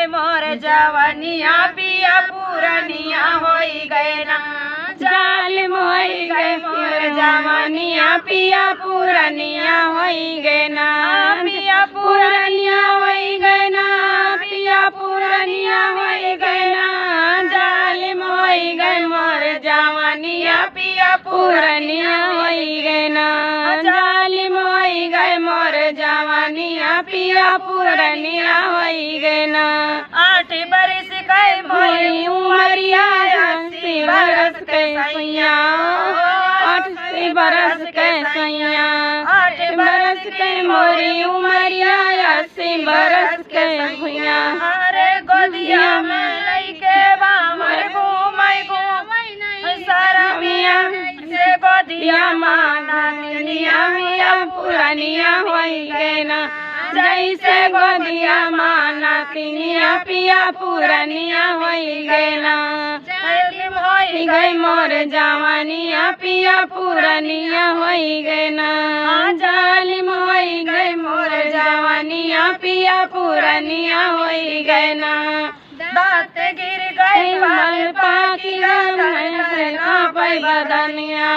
मोर जवानिया पिया पुरानिया होई गए ना जालिम होई गए मोर जवानिया पिया पुरानिया होई गए ना पिया पुरानिया होई गए ना पिया पुरानिया होई गए ना जालिम होई गए मोर जवानिया पिया पुरानिया होई गए ना जालिम होई गए मोर जवानिया पिया पुरानिया होई गए ना 8 बरस गए मोरी उमरिया 80 बरस के सैया 80 बरस के सैया 8 बरस के मोरी उमरिया 80 बरस के सैया अरे गोदिया में लइके बामर घूमई सारा मिया से गोदिया माना दुनिया मिया पुरानिया होई गए ना जैसे गोदिया माना तिनिया पिया पुरानिया होई गए ना जालिम होई गए मोर जवानिया पिया पुरानिया होई गए ना जालिम होई गए मोर जवानिया पिया पुरानिया होई गए ना दांत गिर गए बाल पाकी पाई बदनिया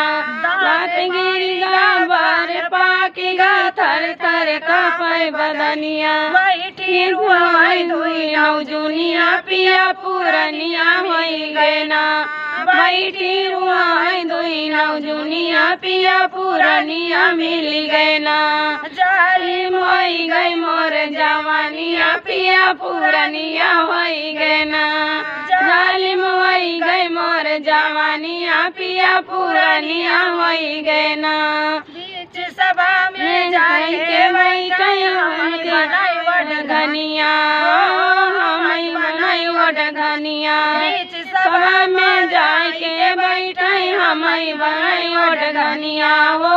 दांत गिर गा बार पाकी गा थर थर का पाई बदनिया बैठी रुआई धुई नौ जुनिया पिया पुरानिया होई गए ना बैठी रुआई धुई नौ जुनिया पिया पुरानिया मिल गए ना जालिम होई गई मोर जवानिया पिया पुरानिया होई गए ना जालिम होई गई मोर जवानिया पिया पुरानिया होई गए ना बीच सभा में जाए के बैठे बनाई वडघनिया हमें बनाई वडघनिया बीच सभा में जाए के बैठे हमें बनाई वडघनिया वो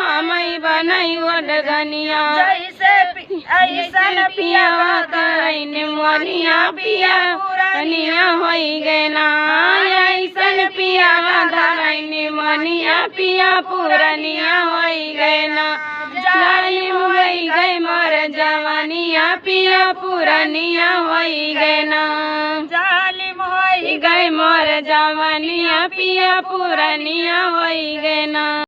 हमें बनाई वडघनिया जैसे ऐसन पिया करैन मोनिया पिया पुरानिया होई गए ना ऐसन पिया धरैन मोनिया पिया पुरानिया होई गए ना जालिम होई गए मोर जवानिया पिया पुरानिया होई गए ना जालिम होई गए मोर जवानिया पिया पुरानिया होई गए ना।